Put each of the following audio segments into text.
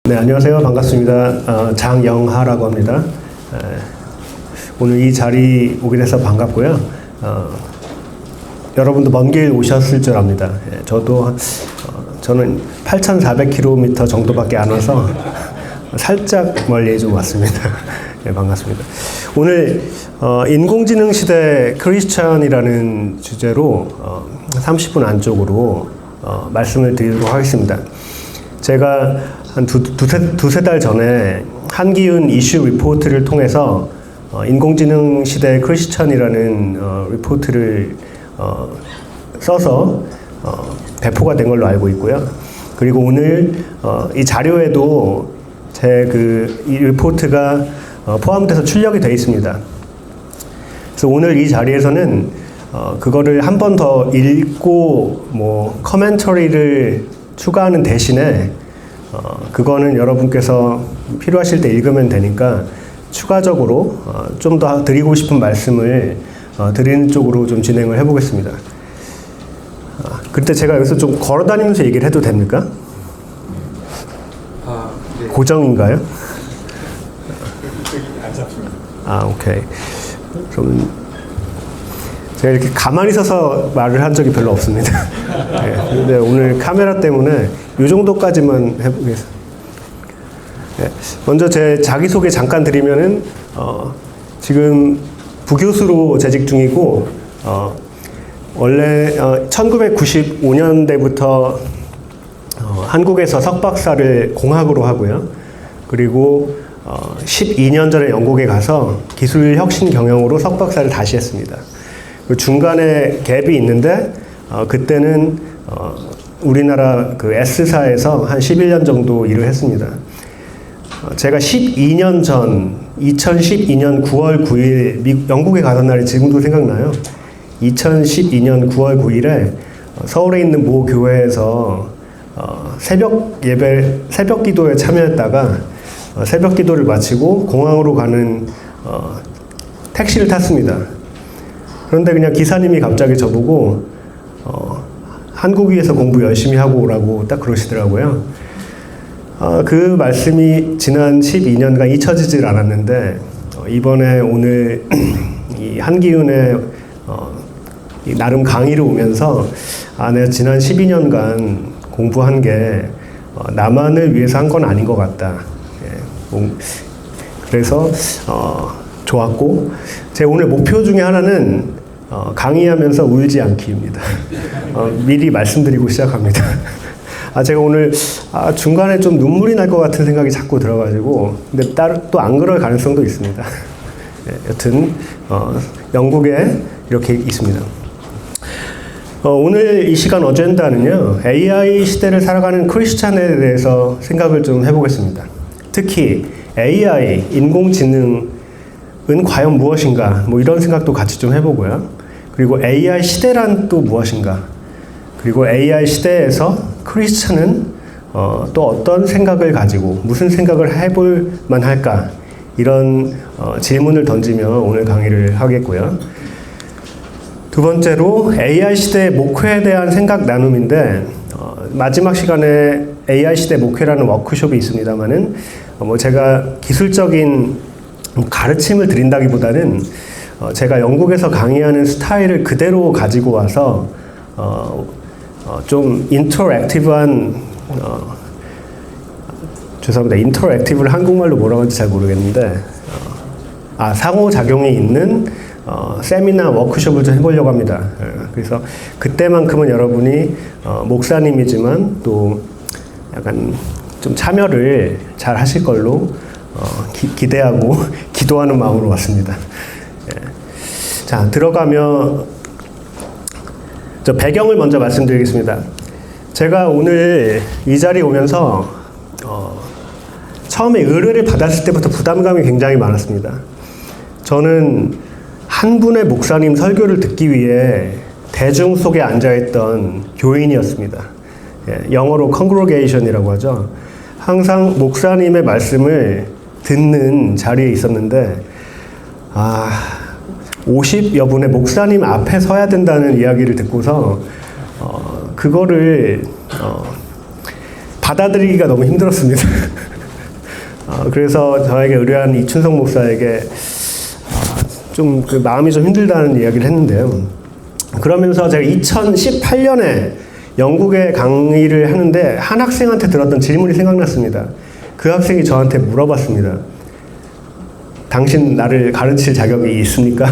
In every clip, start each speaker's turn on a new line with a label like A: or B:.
A: 네, 안녕하세요. 반갑습니다. 장영하라고 합니다. 오늘 이 자리 오게 돼서 반갑고요. 여러분도 먼 길 오셨을 줄 압니다. 저는 8,400km 정도밖에 안 와서 살짝 멀리 좀 왔습니다. 네, 반갑습니다. 오늘 인공지능 시대 크리스찬이라는 주제로 30분 안쪽으로 말씀을 드리도록 하겠습니다. 제가 한 두세 달 전에 한기훈 이슈 리포트를 통해서 인공지능 시대 크리스찬이라는 리포트를 써서 배포가 된 걸로 알고 있고요. 그리고 오늘 이 자료에도 이 리포트가 포함돼서 출력이 되어 있습니다. 그래서 오늘 이 자리에서는 그거를 한 번 더 읽고 커멘터리를 추가하는 대신에 그거는 여러분께서 필요하실 때 읽으면 되니까 추가적으로 좀 더 드리고 싶은 말씀을 드리는 쪽으로 좀 진행을 해보겠습니다. 그때 제가 여기서 좀 걸어다니면서 얘기를 해도 됩니까?
B: 네.
A: 고정인가요?
B: 안 잡힙니다.
A: 오케이. 그럼 제가 이렇게 가만히 서서 말을 한 적이 별로 없습니다. 네, 근데 오늘 카메라 때문에 이 정도까지만 해보겠습니다. 네, 먼저 제 자기소개 잠깐 드리면은 지금 부교수로 재직 중이고 원래 1995년대부터 한국에서 석박사를 공학으로 하고요. 그리고 12년 전에 영국에 가서 기술 혁신 경영으로 석박사를 다시 했습니다. 그 중간에 갭이 있는데 그때는 우리나라 그 S사에서 한 11년 정도 일을 했습니다. 제가 12년 전 2012년 9월 9일 영국에 가던 날이 지금도 생각나요. 2012년 9월 9일에 서울에 있는 모 교회에서 새벽 기도에 참여했다가 새벽 기도를 마치고 공항으로 가는 택시를 탔습니다. 그런데 그냥 기사님이 갑자기 저보고 한국에서 공부 열심히 하고 오라고 딱 그러시더라고요. 그 말씀이 지난 12년간 잊혀지질 않았는데 이번에 오늘 이 한기훈의 나름 강의를 오면서 내가 지난 12년간 공부한 게 나만을 위해서 한 건 아닌 것 같다. 그래서 좋았고 제 오늘 목표 중에 하나는 강의하면서 울지 않기입니다. 미리 말씀드리고 시작합니다. 제가 오늘 중간에 좀 눈물이 날 것 같은 생각이 자꾸 들어가지고 근데 또 안 그럴 가능성도 있습니다. 네, 여튼 영국에 이렇게 있습니다. 오늘 이 시간 어젠다는요, AI 시대를 살아가는 크리스찬에 대해서 생각을 좀 해보겠습니다. 특히 AI, 인공지능은 과연 무엇인가, 이런 생각도 같이 좀 해보고요. 그리고 AI 시대란 또 무엇인가, 그리고 AI 시대에서 크리스찬은 또 어떤 생각을 가지고 무슨 생각을 해볼 만할까, 이런 질문을 던지며 오늘 강의를 하겠고요. 두 번째로 AI 시대의 목회에 대한 생각 나눔인데 마지막 시간에 AI 시대 목회라는 워크숍이 있습니다만은 제가 기술적인 가르침을 드린다기보다는 제가 영국에서 강의하는 스타일을 그대로 가지고 와서 좀 인터랙티브한 죄송합니다. 인터랙티브를 한국말로 뭐라고 하는지 잘 모르겠는데 상호작용이 있는 세미나 워크숍을 좀 해보려고 합니다. 그래서 그때만큼은 여러분이 목사님이지만 또 약간 좀 참여를 잘 하실 걸로 기대하고 기도하는 마음으로 왔습니다. 자, 들어가며 저 배경을 먼저 말씀드리겠습니다. 제가 오늘 이 자리에 오면서 처음에 의뢰를 받았을 때부터 부담감이 굉장히 많았습니다. 저는 한 분의 목사님 설교를 듣기 위해 대중 속에 앉아있던 교인이었습니다. 영어로 congregation이라고 하죠. 항상 목사님의 말씀을 듣는 자리에 있었는데 50여 분의 목사님 앞에 서야 된다는 이야기를 듣고서 그거를 받아들이기가 너무 힘들었습니다. 그래서 저에게 의뢰한 이춘성 목사에게 좀 그 마음이 좀 힘들다는 이야기를 했는데요. 그러면서 제가 2018년에 영국에 강의를 하는데 한 학생한테 들었던 질문이 생각났습니다. 그 학생이 저한테 물어봤습니다. 당신 나를 가르칠 자격이 있습니까?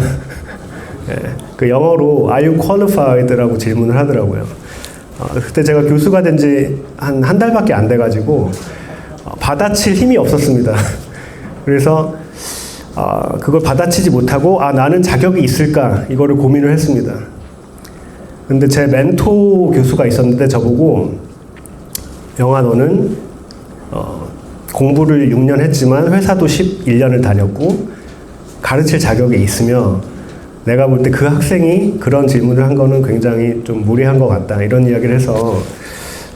A: 예, 그 영어로 Are you qualified? 라고 질문을 하더라고요. 그때 제가 교수가 된 지 한 달밖에 안 돼가지고 받아칠 힘이 없었습니다. 그래서 그걸 받아치지 못하고 나는 자격이 있을까 이거를 고민을 했습니다. 근데 제 멘토 교수가 있었는데 저보고 영아 너는 공부를 6년 했지만 회사도 11년을 다녔고 가르칠 자격이 있으며 내가 볼 때 그 학생이 그런 질문을 한 거는 굉장히 좀 무리한 것 같다 이런 이야기를 해서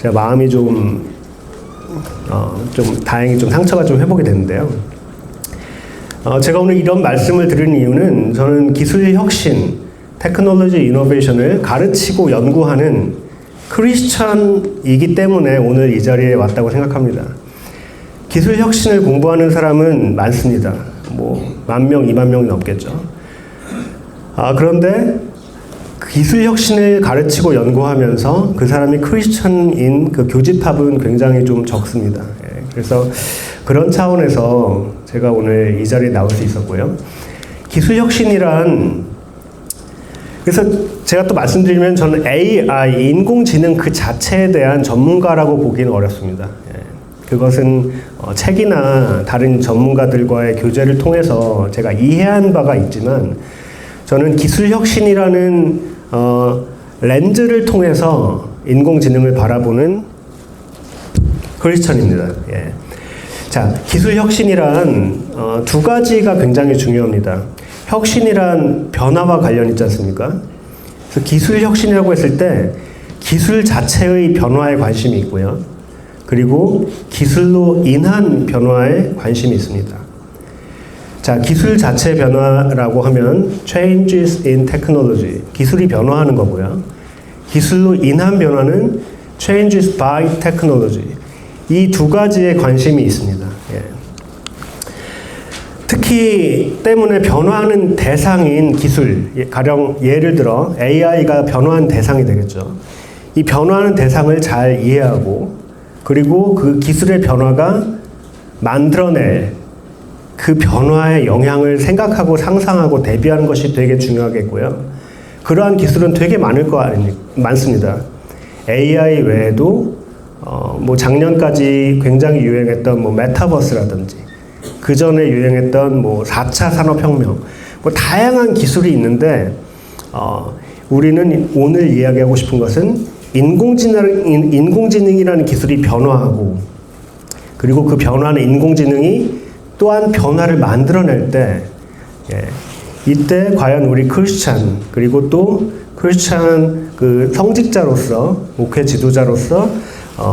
A: 제가 마음이 좀 다행히 좀 상처가 좀 회복이 됐는데요. 제가 오늘 이런 말씀을 드리는 이유는 저는 기술 혁신, 테크놀로지 이노베이션을 가르치고 연구하는 크리스천이기 때문에 오늘 이 자리에 왔다고 생각합니다. 기술 혁신을 공부하는 사람은 많습니다. 뭐 10,000명, 20,000명이 넘겠죠. 그런데 기술 혁신을 가르치고 연구하면서 그 사람이 크리스천인 그 교집합은 굉장히 좀 적습니다. 그래서 그런 차원에서 제가 오늘 이 자리에 나올 수 있었고요. 기술 혁신이란 그래서 제가 또 말씀드리면 저는 AI, 인공지능 그 자체에 대한 전문가라고 보기는 어렵습니다. 그것은 책이나 다른 전문가들과의 교제를 통해서 제가 이해한 바가 있지만 저는 기술 혁신이라는 렌즈를 통해서 인공지능을 바라보는 크리스천입니다. 예. 자, 기술 혁신이란 두 가지가 굉장히 중요합니다. 혁신이란 변화와 관련 있지 않습니까? 그래서 기술 혁신이라고 했을 때 기술 자체의 변화에 관심이 있고요. 그리고 기술로 인한 변화에 관심이 있습니다. 자, 기술 자체 변화라고 하면 changes in technology, 기술이 변화하는 거고요. 기술로 인한 변화는 changes by technology, 이 두 가지에 관심이 있습니다. 예. 특히 때문에 변화하는 대상인 기술, 가령 예를 들어 AI가 변화한 대상이 되겠죠. 이 변화하는 대상을 잘 이해하고 그리고 그 기술의 변화가 만들어낼 그 변화의 영향을 생각하고 상상하고 대비하는 것이 되게 중요하겠고요. 그러한 기술은 되게 많습니다. AI 외에도 뭐 작년까지 굉장히 유행했던 뭐 메타버스라든지 그 전에 유행했던 뭐 4차 산업혁명, 뭐 다양한 기술이 있는데 우리는 오늘 이야기하고 싶은 것은 인공지능이라는 기술이 변화하고 그리고 그 변화하는 인공지능이 또한 변화를 만들어낼 때 이때 과연 우리 크리스찬 그리고 또 크리스찬 그 성직자로서 목회 지도자로서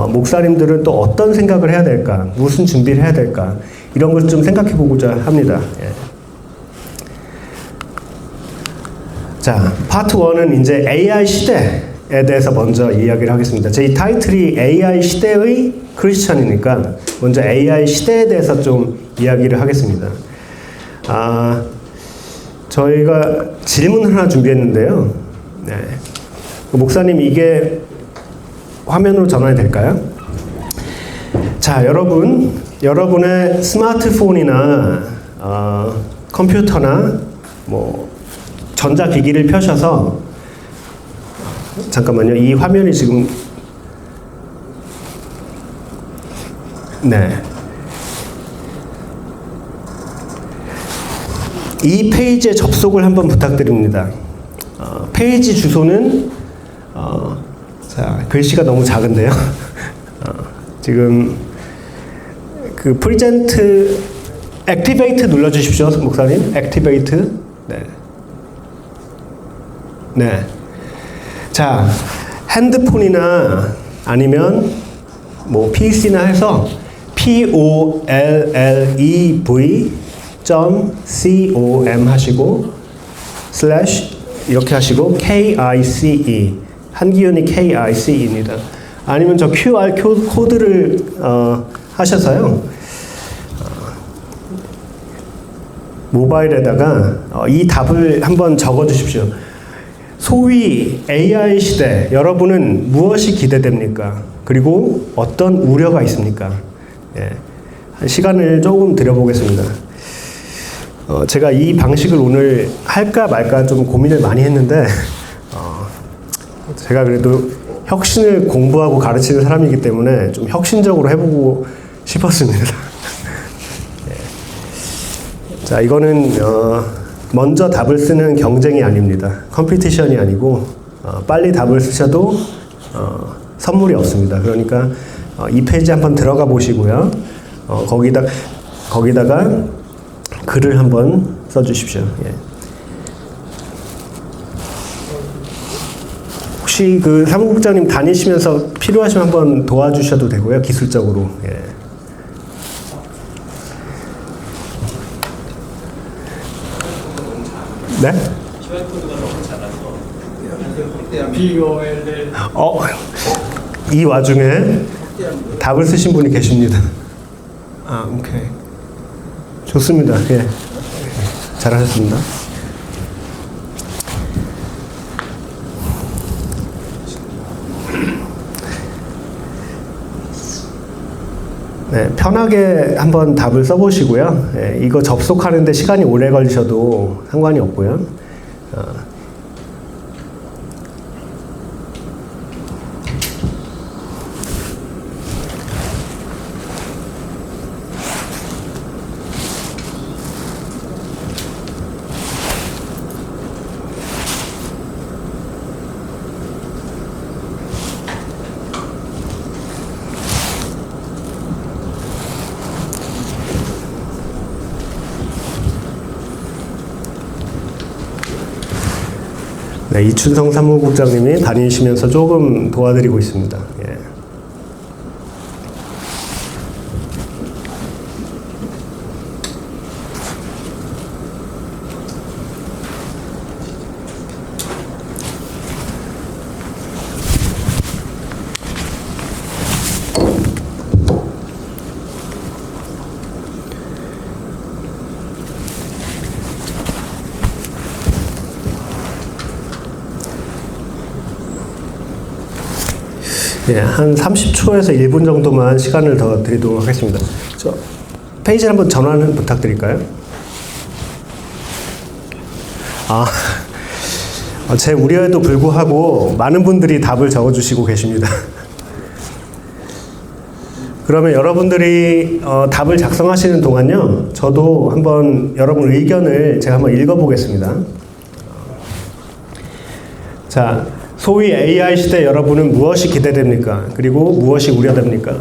A: 목사님들은 또 어떤 생각을 해야 될까, 무슨 준비를 해야 될까 이런 걸 좀 생각해 보고자 합니다. 자, 파트 1은 이제 AI 시대에 대해서 먼저 이야기를 하겠습니다. 제 이 타이틀이 AI 시대의 크리스천이니까 먼저 AI 시대에 대해서 좀 이야기를 하겠습니다. 저희가 질문 하나 준비했는데요. 네. 목사님 이게 화면으로 전환이 될까요? 자, 여러분의 스마트폰이나 컴퓨터나 뭐 전자기기를 펴셔서 잠깐만요. 이 화면이 지금 네. 이 페이지에 접속을 한번 부탁드립니다. 페이지 주소는 자, 글씨가 너무 작은데요. 지금 그 프리젠트 액티베이트 눌러 주십시오, 목사님. 액티베이트. 네. 네. 자, 핸드폰이나 아니면 뭐 PC나 해서 pollev.com 하시고 슬래시 이렇게 하시고 KICE 한기훈이 KICE입니다. 아니면 저 QR 코드를 하셔서요. 모바일에다가 이 답을 한번 적어 주십시오. 소위 AI 시대, 여러분은 무엇이 기대됩니까? 그리고 어떤 우려가 있습니까? 예, 시간을 조금 드려보겠습니다. 제가 이 방식을 오늘 할까 말까 좀 고민을 많이 했는데, 제가 그래도 혁신을 공부하고 가르치는 사람이기 때문에 좀 혁신적으로 해보고 싶었습니다. 예. 자, 이거는 먼저 답을 쓰는 경쟁이 아닙니다. 컴피티션이 아니고 빨리 답을 쓰셔도 선물이 없습니다. 그러니까 이 페이지 한번 들어가 보시고요. 거기다가 글을 한번 써주십시오. 예. 혹시 그 사무국장님 다니시면서 필요하시면 한번 도와주셔도 되고요. 기술적으로. 예. 네? QR코드가 너무 작아서 BOLL 이 와중에 답을 쓰신 분이 계십니다. 아, 오케이. 좋습니다. 예. 잘하셨습니다. 네, 편하게 한번 답을 써보시고요. 예, 이거 접속하는데 시간이 오래 걸리셔도 상관이 없고요. 네, 이춘성 사무국장님이 다니시면서 조금 도와드리고 있습니다. 예. 예, 한 30초에서 1분 정도만 시간을 더 드리도록 하겠습니다. 저 페이지를 한번 전환 부탁드릴까요? 제 우려에도 불구하고 많은 분들이 답을 적어주시고 계십니다. 그러면 여러분들이 답을 작성하시는 동안요, 저도 한번 여러분 의견을 제가 한번 읽어보겠습니다. 자, 소위 AI 시대 여러분은 무엇이 기대됩니까? 그리고 무엇이 우려됩니까?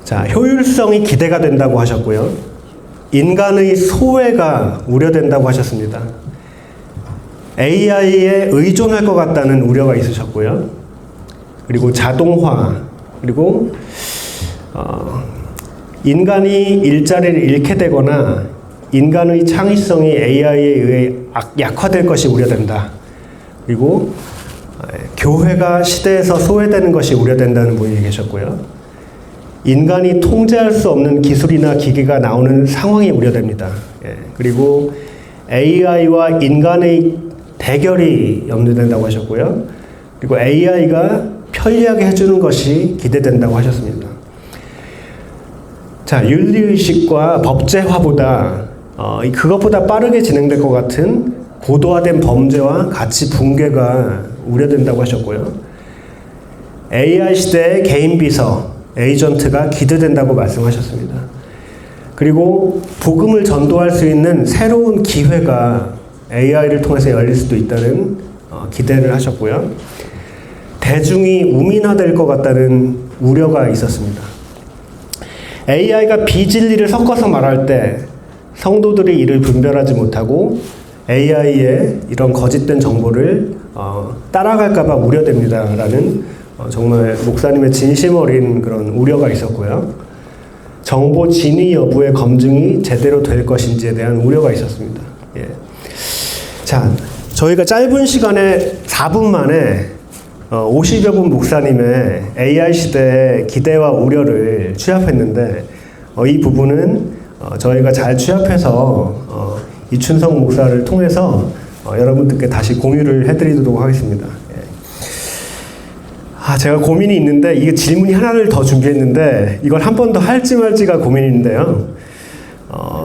A: 자, 효율성이 기대가 된다고 하셨고요. 인간의 소외가 우려된다고 하셨습니다. AI에 의존할 것 같다는 우려가 있으셨고요. 그리고 자동화, 그리고 인간이 일자리를 잃게 되거나 인간의 창의성이 AI에 의해 약화될 것이 우려된다. 그리고 교회가 시대에서 소외되는 것이 우려된다는 분이 계셨고요. 인간이 통제할 수 없는 기술이나 기기가 나오는 상황이 우려됩니다. 예, 그리고 AI와 인간의 대결이 염두된다고 하셨고요. 그리고 AI가 편리하게 해주는 것이 기대된다고 하셨습니다. 자, 윤리의식과 법제화보다 그것보다 빠르게 진행될 것 같은 고도화된 범죄와 가치 붕괴가 우려된다고 하셨고요. AI 시대의 개인 비서, 에이전트가 기대된다고 말씀하셨습니다. 그리고 복음을 전도할 수 있는 새로운 기회가 AI를 통해서 열릴 수도 있다는 기대를 하셨고요. 대중이 우민화될 것 같다는 우려가 있었습니다. AI가 비진리를 섞어서 말할 때 성도들이 이를 분별하지 못하고 AI의 이런 거짓된 정보를 따라갈까봐 우려됩니다라는 정말 목사님의 진심 어린 그런 우려가 있었고요. 정보 진위 여부의 검증이 제대로 될 것인지에 대한 우려가 있었습니다. 예. 자, 저희가 짧은 시간에 4분 만에 50여 분 목사님의 AI 시대의 기대와 우려를 취합했는데 이 부분은 저희가 잘 취합해서 이춘성 목사를 통해서 여러분들께 다시 공유를 해드리도록 하겠습니다. 제가 고민이 있는데 이게 질문이 하나를 더 준비했는데 이걸 한 번 더 할지 말지가 고민인데요.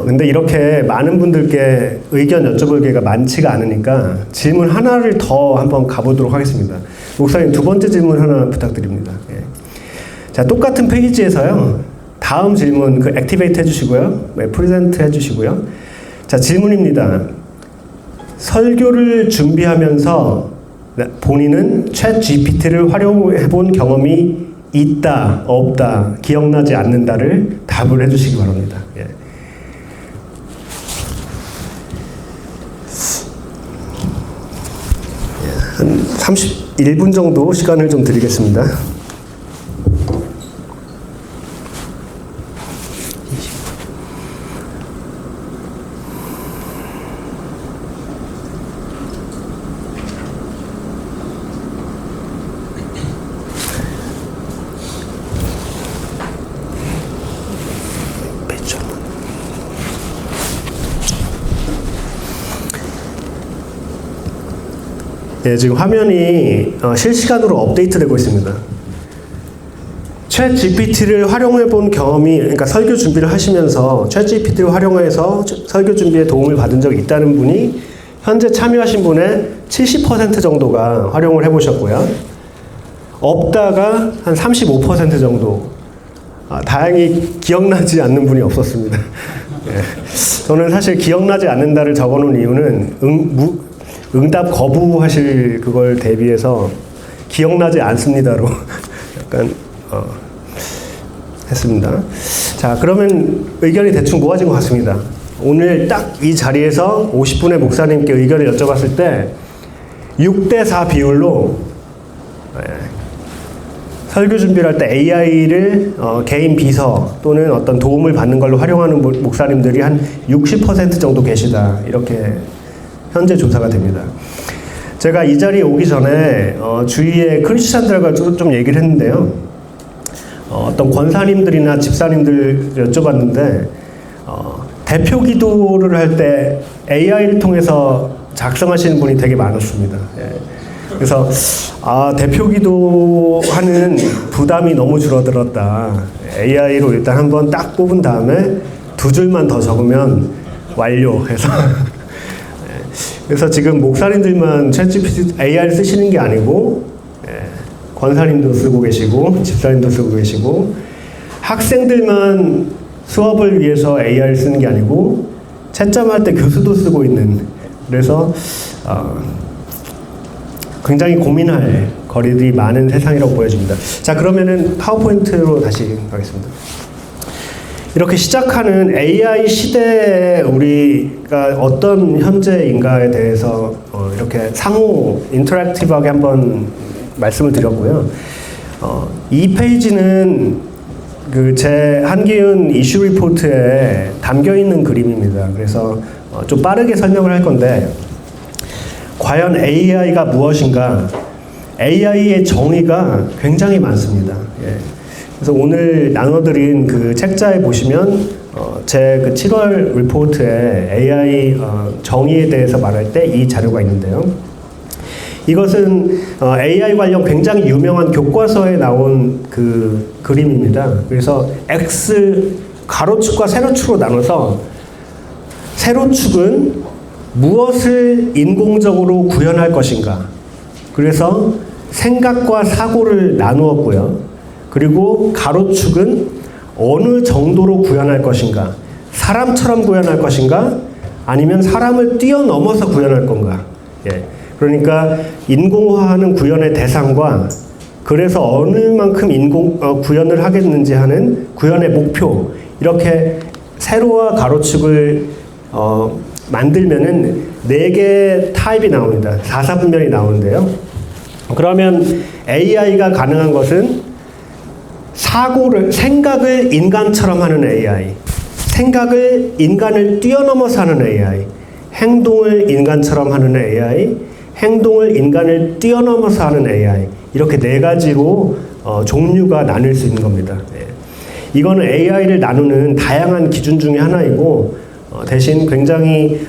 A: 근데 이렇게 많은 분들께 의견 여쭤볼 기회가 많지가 않으니까 질문 하나를 더 한번 가보도록 하겠습니다. 목사님 두 번째 질문 하나 부탁드립니다. 자, 똑같은 페이지에서요. 다음 질문 액티베이트 해주시고요. 프레젠트 해주시고요. 자, 질문입니다. 설교를 준비하면서 본인은 챗 GPT를 활용해 본 경험이 있다, 없다, 기억나지 않는다를 답을 해주시기 바랍니다. 한 31분 정도 시간을 좀 드리겠습니다. 지금 화면이 실시간으로 업데이트되고 있습니다. 챗 GPT를 활용해 본 경험이, 그러니까 설교 준비를 하시면서 챗 GPT를 활용해서 설교 준비에 도움을 받은 적이 있다는 분이 현재 참여하신 분의 70% 정도가 활용을 해보셨고요. 없다가 한 35% 정도. 다행히 기억나지 않는 분이 없었습니다. 저는 사실 기억나지 않는다를 적어놓은 이유는 응답 거부하실 그걸 대비해서 기억나지 않습니다로 약간 했습니다. 자, 그러면 의견이 대충 모아진 것 같습니다. 오늘 딱 이 자리에서 50분의 목사님께 의견을 여쭤봤을 때 6대4 비율로 설교 준비를 할 때 AI를 개인 비서 또는 어떤 도움을 받는 걸로 활용하는 목사님들이 한 60% 정도 계시다. 이렇게 현재 조사가 됩니다. 제가 이 자리에 오기 전에 주위의 크리스찬들과 좀 얘기를 했는데요. 어떤 권사님들이나 집사님들 여쭤봤는데 대표 기도를 할 때 AI를 통해서 작성하시는 분이 되게 많았습니다. 그래서 대표 기도하는 부담이 너무 줄어들었다. AI로 일단 한번 딱 뽑은 다음에 두 줄만 더 적으면 완료해서 그래서 지금 목사님들만 챗GPT AI를 쓰시는 게 아니고 권사님도 쓰고 계시고 집사님도 쓰고 계시고 학생들만 수업을 위해서 AI를 쓰는 게 아니고 채점할 때 교수도 쓰고 있는, 그래서 굉장히 고민할 거리들이 많은 세상이라고 보여집니다. 자, 그러면은 파워포인트로 다시 가겠습니다. 이렇게 시작하는 AI 시대에 우리가 어떤 현재인가에 대해서 이렇게 상호 인터랙티브하게 한번 말씀을 드렸고요. 이 페이지는 제 한기훈 이슈 리포트에 담겨 있는 그림입니다. 그래서 좀 빠르게 설명을 할 건데, 과연 AI가 무엇인가? AI의 정의가 굉장히 많습니다. 그래서 오늘 나눠드린 그 책자에 보시면 제 7월 리포트에 AI 정의에 대해서 말할 때 이 자료가 있는데요. 이것은 AI 관련 굉장히 유명한 교과서에 나온 그 그림입니다. 그래서 X 가로축과 세로축으로 나눠서 세로축은 무엇을 인공적으로 구현할 것인가. 그래서 생각과 사고를 나누었고요. 그리고 가로축은 어느 정도로 구현할 것인가. 사람처럼 구현할 것인가? 아니면 사람을 뛰어넘어서 구현할 건가? 그러니까 인공화하는 구현의 대상과 그래서 어느 만큼 구현을 하겠는지 하는 구현의 목표, 이렇게 세로와 가로축을 만들면은 4개 타입이 나옵니다. 4사분면이 나오는데요. 그러면 AI가 가능한 것은 생각을 인간처럼 하는 AI, 생각을 인간을 뛰어넘어서 하는 AI, 행동을 인간처럼 하는 AI, 행동을 인간을 뛰어넘어서 하는 AI, 이렇게 4가지로 종류가 나뉠 수 있는 겁니다. 이거는 AI를 나누는 다양한 기준 중에 하나이고 대신 굉장히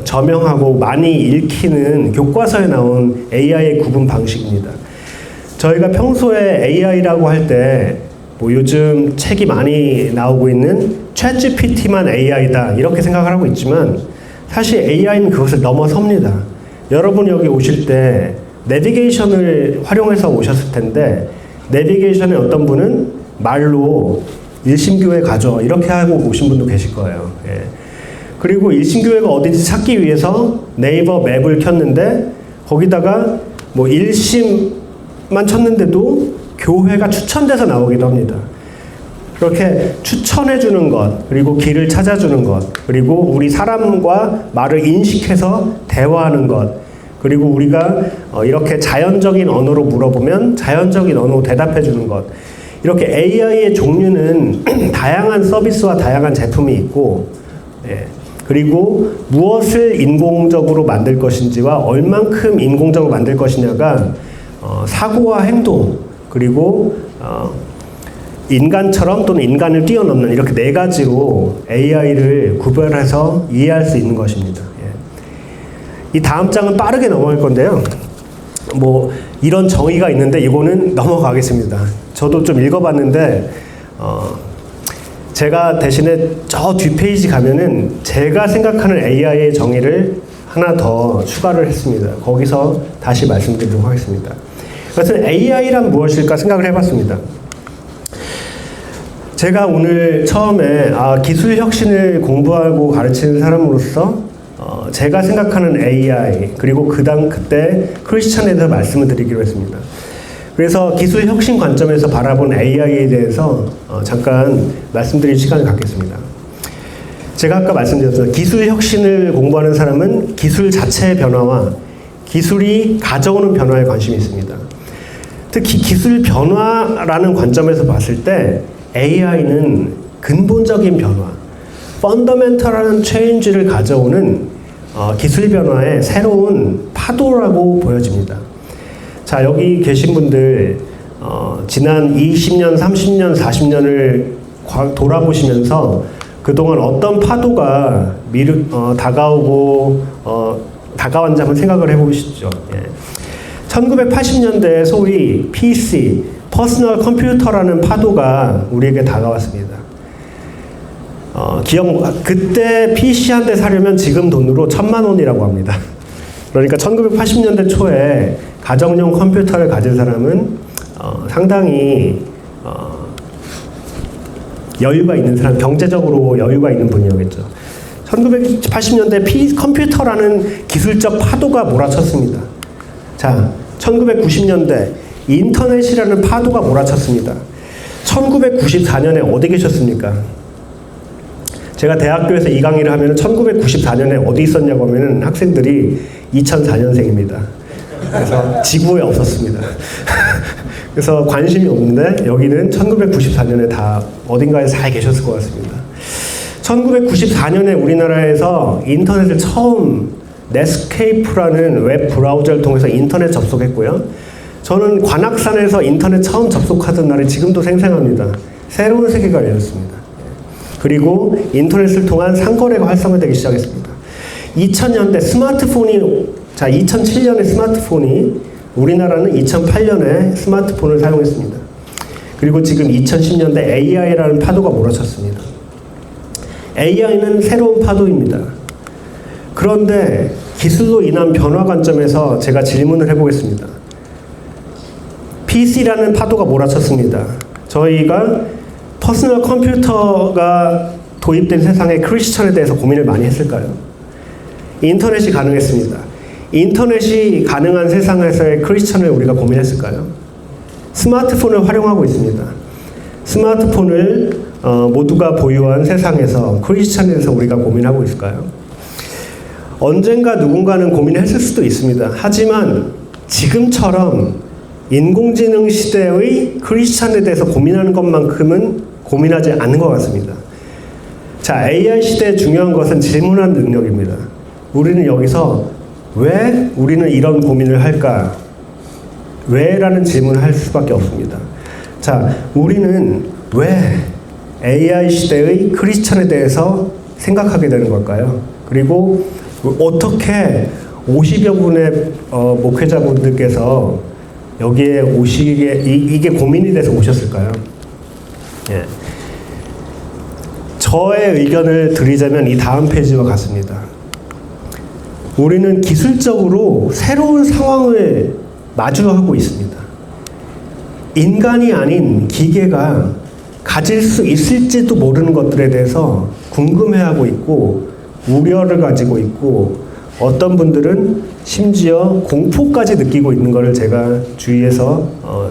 A: 저명하고 많이 읽히는 교과서에 나온 AI의 구분 방식입니다. 저희가 평소에 AI라고 할 때 뭐 요즘 책이 많이 나오고 있는 챗GPT만 AI다 이렇게 생각을 하고 있지만 사실 AI는 그것을 넘어섭니다. 여러분 여기 오실 때 내비게이션을 활용해서 오셨을 텐데 내비게이션에 어떤 분은 말로 일심교회 가죠 이렇게 하고 오신 분도 계실 거예요. 예. 그리고 일심교회가 어딘지 찾기 위해서 네이버 맵을 켰는데 거기다가 뭐 일심만 쳤는데도 교회가 추천돼서 나오기도 합니다. 그렇게 추천해주는 것, 그리고 길을 찾아주는 것, 그리고 우리 사람과 말을 인식해서 대화하는 것, 그리고 우리가 이렇게 자연적인 언어로 물어보면 자연적인 언어로 대답해주는 것. 이렇게 AI의 종류는 다양한 서비스와 다양한 제품이 있고, 예. 그리고 무엇을 인공적으로 만들 것인지와 얼만큼 인공적으로 만들 것이냐가 사고와 행동, 그리고 인간처럼 또는 인간을 뛰어넘는 이렇게 네 가지로 AI를 구별해서 이해할 수 있는 것입니다. 예. 이 다음 장은 빠르게 넘어갈 건데요. 뭐 이런 정의가 있는데 이거는 넘어가겠습니다. 저도 좀 읽어봤는데 제가 대신에 저 뒷페이지 가면은 제가 생각하는 AI의 정의를 하나 더 추가를 했습니다. 거기서 다시 말씀드리도록 하겠습니다. 그래서 AI란 무엇일까 생각을 해봤습니다. 제가 오늘 처음에 기술 혁신을 공부하고 가르치는 사람으로서 제가 생각하는 AI 그리고 그때 크리스찬에 대해서 말씀을 드리기로 했습니다. 그래서 기술 혁신 관점에서 바라본 AI에 대해서 잠깐 말씀드릴 시간을 갖겠습니다. 제가 아까 말씀드렸죠. 기술 혁신을 공부하는 사람은 기술 자체의 변화와 기술이 가져오는 변화에 관심이 있습니다. 특히 기술 변화라는 관점에서 봤을 때 AI는 근본적인 변화, 펀더멘털한 체인지를 가져오는 기술 변화의 새로운 파도라고 보여집니다. 자, 여기 계신 분들 지난 20년, 30년, 40년을 돌아보시면서 그동안 어떤 파도가 다가왔는지 한번 생각을 해보시죠. 예. 1980년대 소위 PC, 퍼스널 컴퓨터라는 파도가 우리에게 다가왔습니다. 그때 PC 한 대 사려면 지금 돈으로 1,000만 원이라고 합니다. 그러니까 1980년대 초에 가정용 컴퓨터를 가진 사람은 상당히 여유가 있는 사람, 경제적으로 여유가 있는 분이었겠죠. 1980년대 컴퓨터라는 기술적 파도가 몰아쳤습니다. 자, 1990년대 인터넷이라는 파도가 몰아쳤습니다. 1994년에 어디 계셨습니까? 제가 대학교에서 이 강의를 하면 1994년에 어디 있었냐고 하면 학생들이 2004년생입니다. 그래서 지구에 없었습니다. 그래서 관심이 없는데 여기는 1994년에 다 어딘가에 잘 계셨을 것 같습니다. 1994년에 우리나라에서 인터넷을 처음 넷스케이프라는 웹 브라우저를 통해서 인터넷 접속했고요. 저는 관악산에서 인터넷 처음 접속하던 날이 지금도 생생합니다. 새로운 세계가 열렸습니다. 그리고 인터넷을 통한 상거래가 활성화되기 시작했습니다. 2000년대 스마트폰이 2007년에 스마트폰이 우리나라는 2008년에 스마트폰을 사용했습니다. 그리고 지금 2010년대 AI라는 파도가 몰아쳤습니다. AI는 새로운 파도입니다. 그런데 기술로 인한 변화 관점에서 제가 질문을 해보겠습니다. PC라는 파도가 몰아쳤습니다. 저희가 퍼스널 컴퓨터가 도입된 세상의 크리스천에 대해서 고민을 많이 했을까요? 인터넷이 가능했습니다. 인터넷이 가능한 세상에서의 크리스천을 우리가 고민했을까요? 스마트폰을 활용하고 있습니다. 스마트폰을 모두가 보유한 세상에서 크리스천에 대해서 우리가 고민하고 있을까요? 언젠가 누군가는 고민했을 수도 있습니다. 하지만 지금처럼 인공지능 시대의 크리스천에 대해서 고민하는 것만큼은 고민하지 않는 것 같습니다. 자, AI 시대의 중요한 것은 질문하는 능력입니다. 우리는 여기서 왜 우리는 이런 고민을 할까? 왜? 라는 질문을 할 수밖에 없습니다. 자, 우리는 왜 AI 시대의 크리스천에 대해서 생각하게 되는 걸까요? 그리고 어떻게 50여 분의 목회자분들께서 여기에 오시게 이게 고민이 돼서 오셨을까요? 예. 저의 의견을 드리자면 이 다음 페이지와 같습니다. 우리는 기술적으로 새로운 상황을 마주하고 있습니다. 인간이 아닌 기계가 가질 수 있을지도 모르는 것들에 대해서 궁금해하고 있고 우려를 가지고 있고 어떤 분들은 심지어 공포까지 느끼고 있는 것을 제가 주위에서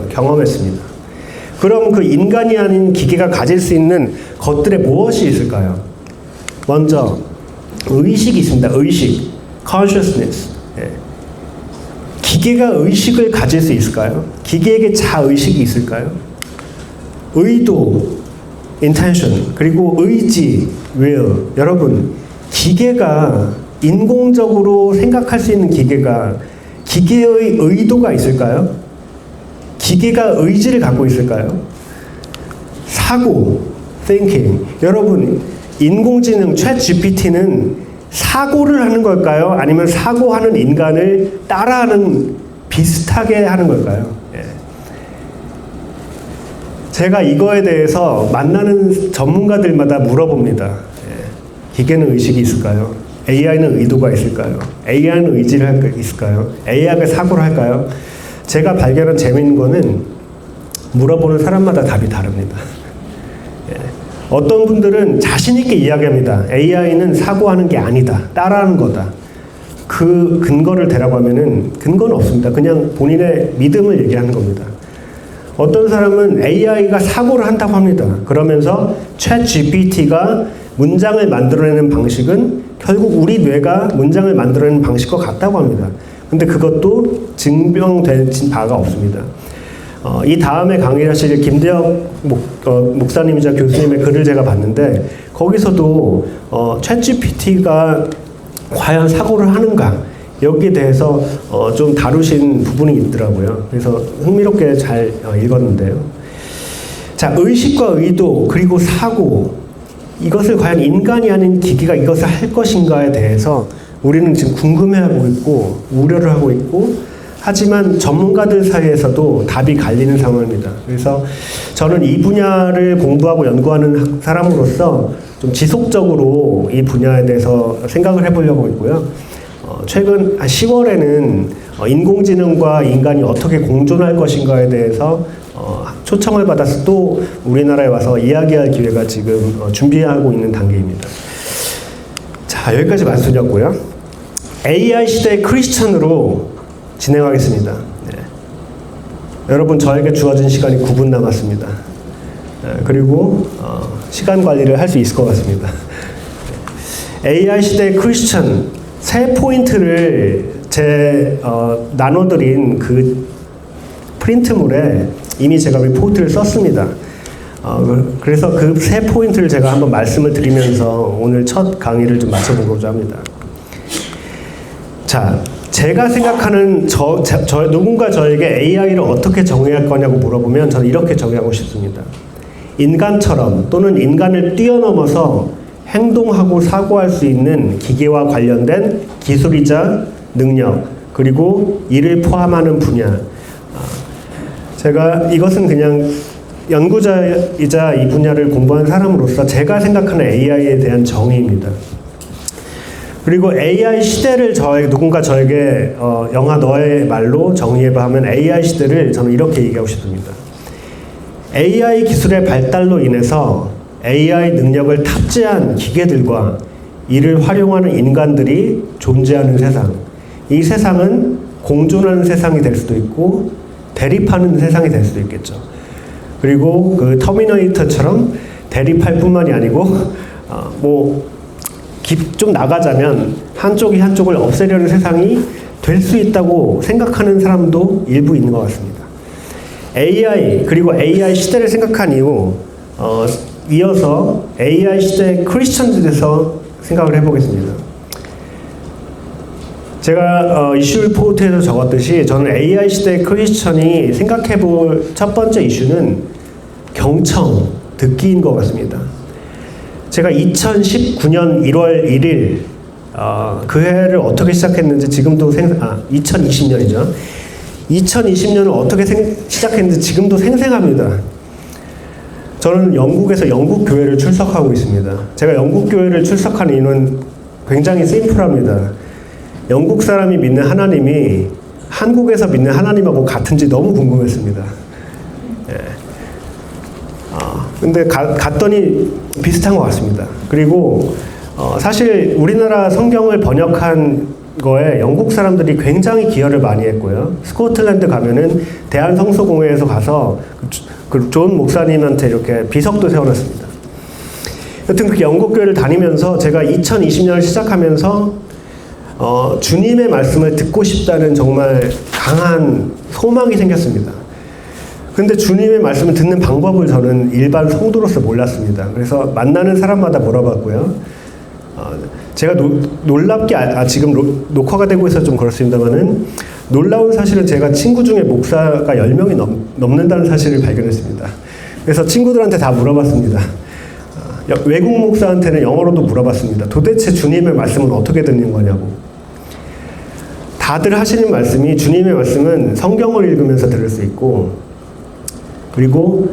A: 경험했습니다. 그럼 그 인간이 아닌 기계가 가질 수 있는 것들에 무엇이 있을까요? 먼저 의식이 있습니다. 의식, consciousness. 예. 기계가 의식을 가질 수 있을까요? 기계에게 자의식이 있을까요? 의도, intention, 그리고 의지, will. 여러분, 기계가 인공적으로 생각할 수 있는 기계가 기계의 의도가 있을까요? 기계가 의지를 갖고 있을까요? 사고, thinking. 여러분, 인공지능, 챗GPT는 사고를 하는 걸까요? 아니면 사고하는 인간을 따라하는, 비슷하게 하는 걸까요? 예. 제가 이거에 대해서 만나는 전문가들마다 물어봅니다. 예. 기계는 의식이 있을까요? AI는 의도가 있을까요? AI는 의지를 있을까요? AI가 사고를 할까요? 제가 발견한 재미있는 거는 물어보는 사람마다 답이 다릅니다. 예. 어떤 분들은 자신 있게 이야기합니다. AI는 사고하는 게 아니다. 따라하는 거다. 그 근거를 대라고 하면은 근거는 없습니다. 그냥 본인의 믿음을 얘기하는 겁니다. 어떤 사람은 AI가 사고를 한다고 합니다. 그러면서 챗GPT가 문장을 만들어내는 방식은 결국 우리 뇌가 문장을 만들어내는 방식과 같다고 합니다. 근데 그것도 증명된 바가 없습니다. 이 다음에 강의를 하실 김대혁 목사님이자 교수님의 글을 제가 봤는데 거기서도 챗GPT가 과연 사고를 하는가 여기에 대해서 좀 다루신 부분이 있더라고요. 그래서 흥미롭게 잘 읽었는데요. 자, 의식과 의도 그리고 사고 이것을 과연 인간이 아닌 기계가 이것을 할 것인가에 대해서 우리는 지금 궁금해하고 있고 우려를 하고 있고 하지만 전문가들 사이에서도 답이 갈리는 상황입니다. 그래서 저는 이 분야를 공부하고 연구하는 사람으로서 좀 지속적으로 이 분야에 대해서 생각을 해보려고 있고요. 최근 10월에는 인공지능과 인간이 어떻게 공존할 것인가에 대해서 초청을 받아서 또 우리나라에 와서 이야기할 기회가 지금 준비하고 있는 단계입니다. 자, 여기까지 말씀드렸고요. AI 시대의 크리스천으로 진행하겠습니다. 네. 여러분, 저에게 주어진 시간이 9분 남았습니다. 그리고 시간 관리를 할 수 있을 것 같습니다. AI 시대의 크리스천 세 포인트를 나눠드린 그 프린트물에 이미 제가 포인트를 썼습니다. 그래서 그 세 포인트를 제가 한번 말씀을 드리면서 오늘 첫 강의를 좀 마쳐보고자 합니다. 자, 제가 생각하는 누군가 저에게 AI를 어떻게 정의할 거냐고 물어보면 저는 이렇게 정의하고 싶습니다. 인간처럼 또는 인간을 뛰어넘어서 행동하고 사고할 수 있는 기계와 관련된 기술이자 능력 그리고 이를 포함하는 분야. 제가 이것은 그냥 연구자이자 이 분야를 공부한 사람으로서 제가 생각하는 AI에 대한 정의입니다. 그리고 AI 시대를 누군가 저에게 영화 너의 말로 정의해봐 하면 AI 시대를 저는 이렇게 얘기하고 싶습니다. AI 기술의 발달로 인해서 AI 능력을 탑재한 기계들과 이를 활용하는 인간들이 존재하는 세상. 이 세상은 공존하는 세상이 될 수도 있고 대립하는 세상이 될 수도 있겠죠. 그리고 그 터미네이터처럼 대립할 뿐만이 아니고 좀 나가자면 한쪽이 한쪽을 없애려는 세상이 될 수 있다고 생각하는 사람도 일부 있는 것 같습니다. AI 그리고 AI 시대를 생각한 이후 이어서 AI 시대의 크리스천들에 대해서 생각을 해보겠습니다. 제가 이슈 리포트에서 적었듯이 저는 AI 시대의 크리스천이 생각해볼 첫 번째 이슈는 경청, 듣기인 것 같습니다. 제가 2019년 1월 1일 그 해를 어떻게 시작했는지 지금도 2020년이죠. 2020년을 어떻게 시작했는지 지금도 생생합니다. 저는 영국에서 영국 교회를 출석하고 있습니다. 제가 영국 교회를 출석한 이유는 굉장히 심플합니다. 영국 사람이 믿는 하나님이 한국에서 믿는 하나님하고 같은지 너무 궁금했습니다. 예. 근데 갔더니 비슷한 것 같습니다. 그리고 사실 우리나라 성경을 번역한 거에 영국 사람들이 굉장히 기여를 많이 했고요. 스코틀랜드 가면은 대한성서공회에서 가서 그 존 목사님한테 이렇게 비석도 세워놨습니다. 여튼 그 영국 교회를 다니면서 제가 2020년을 시작하면서 주님의 말씀을 듣고 싶다는 정말 강한 소망이 생겼습니다. 근데 주님의 말씀을 듣는 방법을 저는 일반 성도로서 몰랐습니다. 그래서 만나는 사람마다 물어봤고요. 제가 놀랍게 지금 녹화가 되고 있어서 좀 그렇습니다만은 놀라운 사실은 제가 친구 중에 목사가 10명이 넘는다는 사실을 발견했습니다. 그래서 친구들한테 다 물어봤습니다. 외국 목사한테는 영어로도 물어봤습니다. 도대체 주님의 말씀은 어떻게 듣는 거냐고. 다들 하시는 말씀이 주님의 말씀은 성경을 읽으면서 들을 수 있고 그리고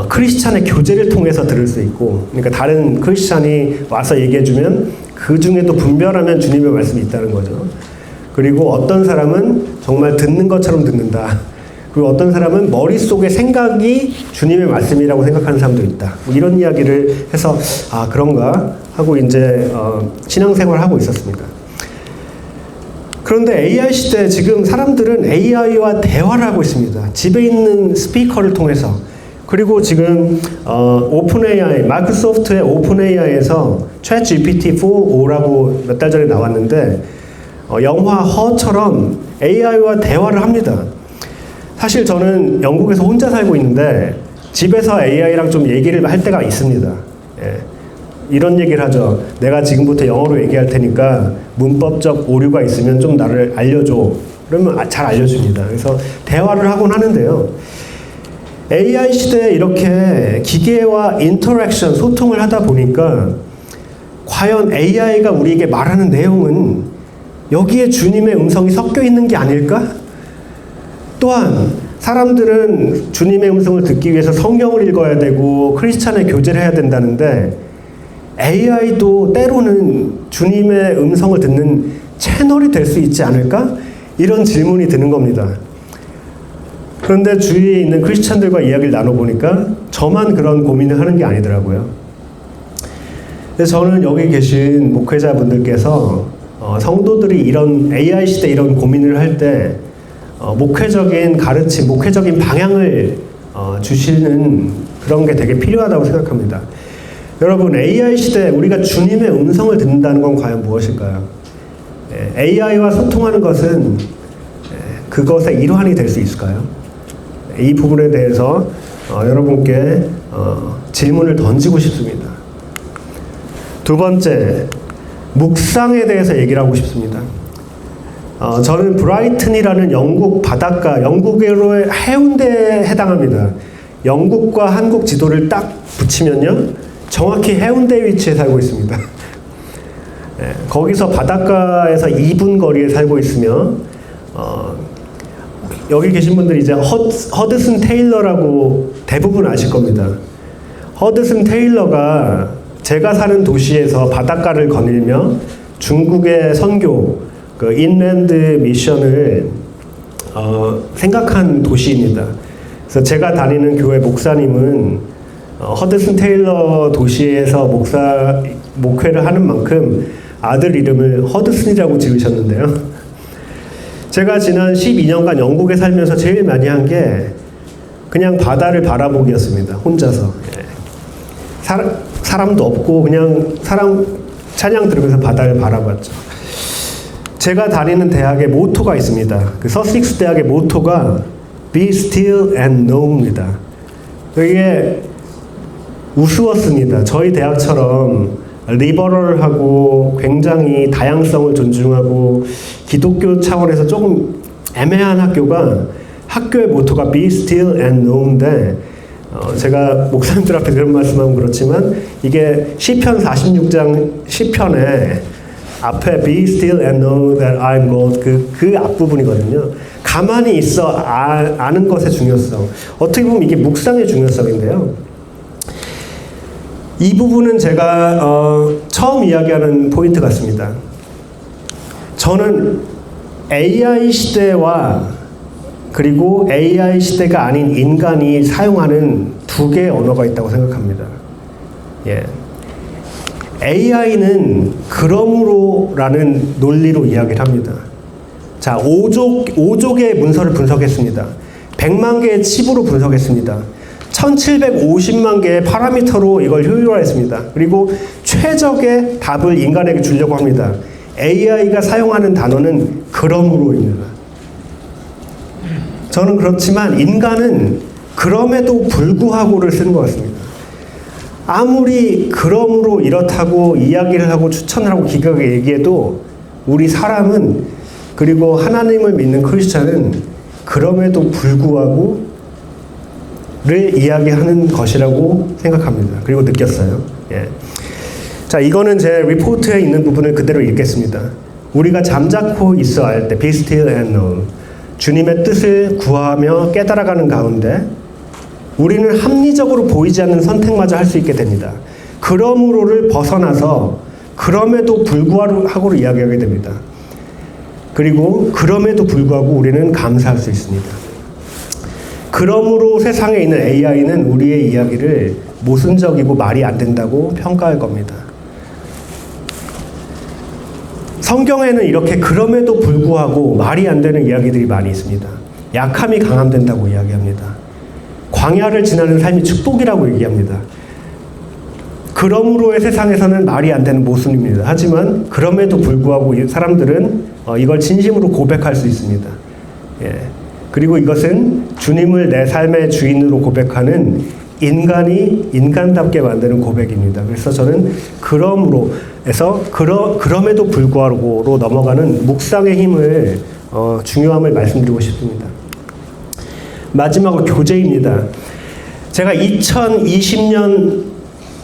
A: 크리스찬의 교제를 통해서 들을 수 있고 그러니까 다른 크리스찬이 와서 얘기해주면 그 중에도 분별하면 주님의 말씀이 있다는 거죠. 그리고 어떤 사람은 정말 듣는 것처럼 듣는다. 그리고 어떤 사람은 머릿속에 생각이 주님의 말씀이라고 생각하는 사람도 있다. 뭐 이런 이야기를 해서 그런가 하고 이제 신앙생활을 하고 있었습니다. 그런데 AI 시대에 지금 사람들은 AI와 대화를 하고 있습니다. 집에 있는 스피커를 통해서. 그리고 지금 오픈 AI, 마이크로소프트의 오픈 AI에서 챗 GPT-4o라고 몇 달 전에 나왔는데 영화 허처럼 AI와 대화를 합니다. 사실 저는 영국에서 혼자 살고 있는데 집에서 AI랑 좀 얘기를 할 때가 있습니다. 예. 이런 얘기를 하죠. 내가 지금부터 영어로 얘기할 테니까 문법적 오류가 있으면 좀 나를 알려줘. 그러면 잘 알려줍니다. 그래서 대화를 하곤 하는데요. AI 시대에 이렇게 기계와 인터랙션, 소통을 하다 보니까 과연 AI가 우리에게 말하는 내용은 여기에 주님의 음성이 섞여 있는 게 아닐까? 또한 사람들은 주님의 음성을 듣기 위해서 성경을 읽어야 되고 크리스찬의 교제를 해야 된다는데 AI도 때로는 주님의 음성을 듣는 채널이 될 수 있지 않을까? 이런 질문이 드는 겁니다. 그런데 주위에 있는 크리스찬들과 이야기를 나눠보니까 저만 그런 고민을 하는 게 아니더라고요. 그래서 저는 여기 계신 목회자분들께서 성도들이 이런 AI 시대 이런 고민을 할 때 목회적인 가르침, 목회적인 방향을 주시는 그런 게 되게 필요하다고 생각합니다. 여러분, AI 시대에 우리가 주님의 음성을 듣는다는 건 과연 무엇일까요? AI와 소통하는 것은 그것의 일환이 될 수 있을까요? 이 부분에 대해서 여러분께 질문을 던지고 싶습니다. 두 번째, 묵상에 대해서 얘기를 하고 싶습니다. 저는 브라이튼이라는 영국 바닷가, 영국의 해운대에 해당합니다. 영국과 한국 지도를 딱 붙이면요, 정확히 해운대 위치에 살고 있습니다. 거기서 바닷가에서 2분 거리에 살고 있으며 여기 계신 분들이 이제 허드슨 테일러라고 대부분 아실 겁니다. 허드슨 테일러가 제가 사는 도시에서 바닷가를 거닐며 중국의 선교, 그 인랜드 미션을 생각한 도시입니다. 그래서 제가 다니는 교회 목사님은 허드슨 테일러 도시에서 목회를 하는 만큼 아들 이름을 허드슨이라고 지으셨는데요. 제가 지난 12년간 영국에 살면서 제일 많이 한 게 그냥 바다를 바라보기였습니다. 혼자서. 사람도 없고 그냥 찬양 들으면서 바다를 바라봤죠. 제가 다니는 대학의 모토가 있습니다. 그 서식스 대학의 모토가 Be still and know입니다. 이게 우스웠습니다. 저희 대학처럼 리버럴하고 굉장히 다양성을 존중하고 기독교 차원에서 조금 애매한 학교의 모토가 Be still and know인데 제가 목사님들 앞에 그런 말씀하면 그렇지만 이게 시편 46장 시편에 앞에 Be still and know that I am God 그 앞부분이거든요. 가만히 있어 아는 것의 중요성. 어떻게 보면 이게 묵상의 중요성인데요. 이 부분은 제가 처음 이야기하는 포인트 같습니다. 저는 AI 시대와 그리고 AI 시대가 아닌 인간이 사용하는 두 개의 언어가 있다고 생각합니다. 예. AI는 그러므로라는 논리로 이야기를 합니다. 자, 5족의 문서를 분석했습니다. 100만 개의 칩으로 분석했습니다. 1750만 개의 파라미터로 이걸 효율화했습니다. 그리고 최적의 답을 인간에게 주려고 합니다. AI가 사용하는 단어는 그러므로입니다. 저는 그렇지만 인간은 그럼에도 불구하고를 쓰는 것 같습니다. 아무리 그러므로 이렇다고 이야기를 하고 추천을 하고 기각하게 얘기해도 우리 사람은 그리고 하나님을 믿는 크리스찬은 그럼에도 불구하고를 이야기하는 것이라고 생각합니다. 그리고 느꼈어요. 예. 자, 이거는 제 리포트에 있는 부분을 그대로 읽겠습니다. 우리가 잠자코 있어 할 때 Be still and know 주님의 뜻을 구하며 깨달아가는 가운데 우리는 합리적으로 보이지 않는 선택마저 할 수 있게 됩니다. 그러므로를 벗어나서 그럼에도 불구하고를 이야기하게 됩니다. 그리고 그럼에도 불구하고 우리는 감사할 수 있습니다. 그러므로 세상에 있는 AI는 우리의 이야기를 모순적이고 말이 안 된다고 평가할 겁니다. 성경에는 이렇게 그럼에도 불구하고 말이 안 되는 이야기들이 많이 있습니다. 약함이 강함된다고 이야기합니다. 광야를 지나는 삶이 축복이라고 얘기합니다. 그러므로의 세상에서는 말이 안 되는 모순입니다. 하지만 그럼에도 불구하고 사람들은 이걸 진심으로 고백할 수 있습니다. 예. 그리고 이것은 주님을 내 삶의 주인으로 고백하는 인간이 인간답게 만드는 고백입니다. 그래서 저는 그러므로에서 그럼에도 불구하고로 넘어가는 묵상의 힘을 중요함을 말씀드리고 싶습니다. 마지막으로 교제입니다. 제가 2020년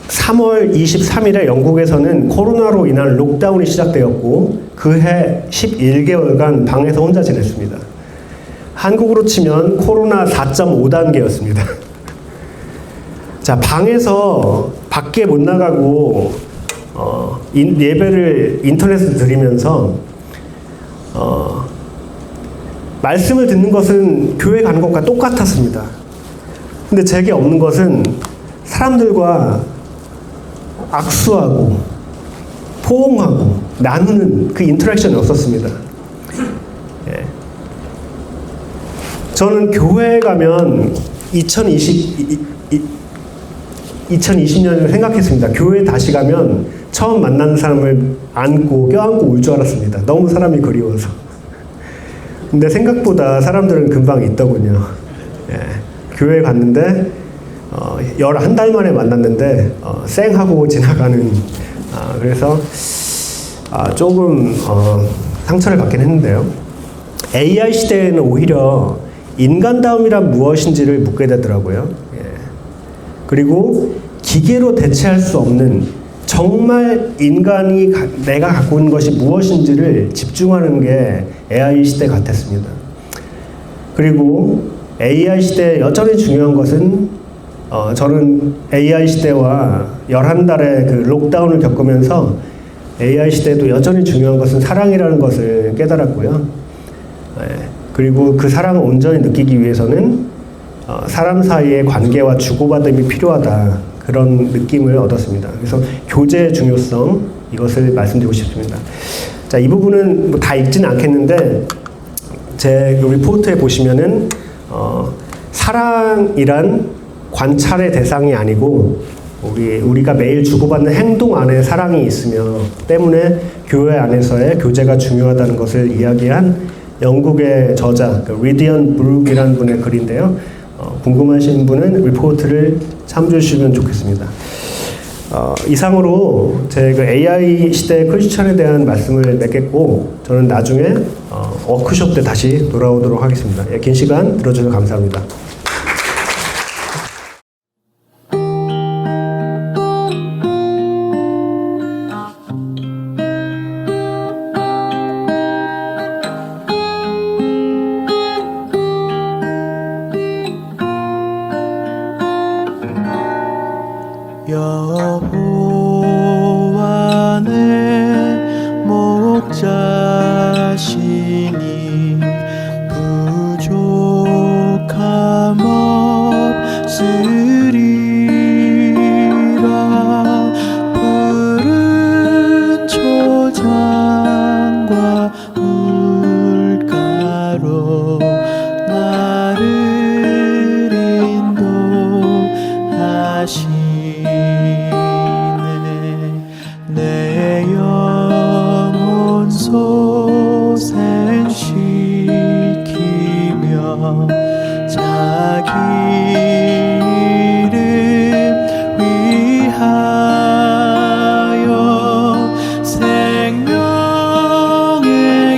A: 3월 23일에 영국에서는 코로나로 인한 록다운이 시작되었고 그해 11개월간 방에서 혼자 지냈습니다. 한국으로 치면 코로나 4.5단계였습니다. 자, 방에서 밖에 못 나가고 예배를 인터넷으로 드리면서 말씀을 듣는 것은 교회 가는 것과 똑같았습니다. 근데 제게 없는 것은 사람들과 악수하고 포옹하고 나누는 그 인터랙션이 없었습니다. 예. 저는 교회에 가면 2020년을 생각했습니다. 교회에 다시 가면 처음 만나는 사람을 안고 껴안고 울 줄 알았습니다. 너무 사람이 그리워서. 근데 생각보다 사람들은 금방 있더군요. 예. 교회에 갔는데 11달 만에 만났는데 쌩하고 지나가는 그래서 조금 상처를 받긴 했는데요. AI 시대에는 오히려 인간다움이란 무엇인지를 묻게 되더라고요. 예. 그리고 기계로 대체할 수 없는 정말 인간이 내가 갖고 있는 것이 무엇인지를 집중하는 게 AI 시대 같았습니다. 그리고 AI 시대에 여전히 중요한 것은 저는 AI 시대와 11달의 그 록다운을 겪으면서 AI 시대에도 여전히 중요한 것은 사랑이라는 것을 깨달았고요. 그리고 그 사랑을 온전히 느끼기 위해서는 사람 사이의 관계와 주고받음이 필요하다. 그런 느낌을 얻었습니다. 그래서 교제의 중요성, 이것을 말씀드리고 싶습니다. 자, 이 부분은 뭐 다 읽지는 않겠는데, 제 그 리포트에 보시면은, 사랑이란 관찰의 대상이 아니고, 우리가 매일 주고받는 행동 안에 사랑이 있으며, 때문에 교회 안에서의 교제가 중요하다는 것을 이야기한 영국의 저자, 리디언 브룩이라는 분의 글인데요. 궁금하신 분은 리포트를 참조해 주시면 좋겠습니다. 이상으로 제 그 AI 시대 크리스천에 대한 말씀을 맺겠고, 저는 나중에 워크숍 때 다시 돌아오도록 하겠습니다. 긴 시간 들어주셔서 감사합니다.
B: 여호와 내 목자시니 부족함 없으리라. 푸른 초장과 물가로 나를 인도하시네. 내 영혼 소생시키며 자기 이름 위하여 생명의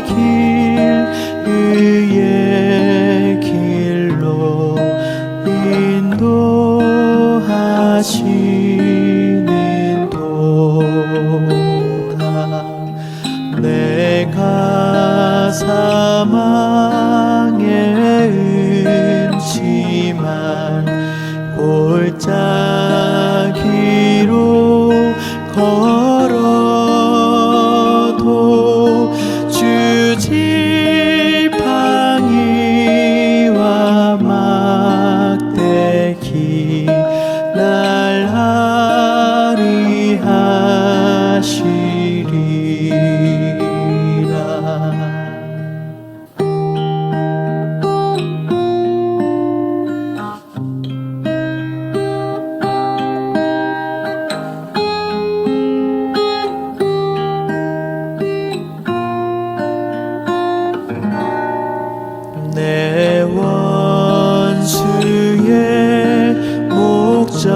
B: 길 의의 길로 인도하시는 도다. 내가 사망의 음침한 골짜기로 걸어도 주 지팡이와 막대기 날 안위하시리라. 내 원수의 목전에서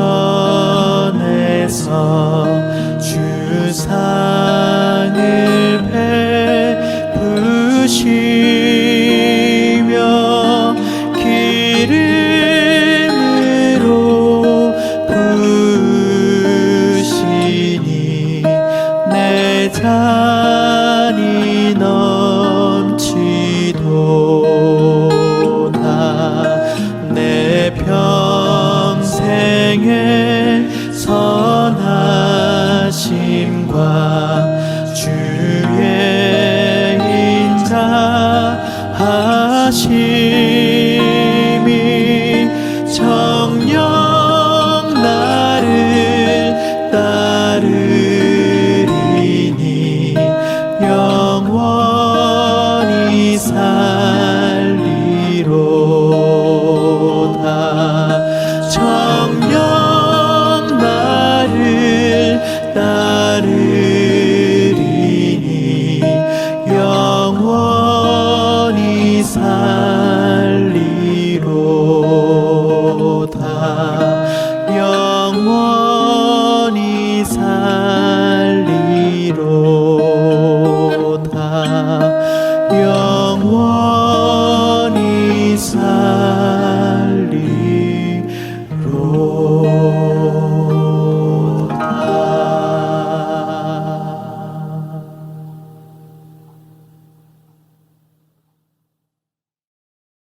B: 주상을 베푸시며 기름으로 부으시니 내 잔이 넘치도다. 내 평생의 선하심과 주의 인자하심이 정녕 나를 따르리니 영원히 살리로다. 정녕 나를 따르리니 영원히 살리로다.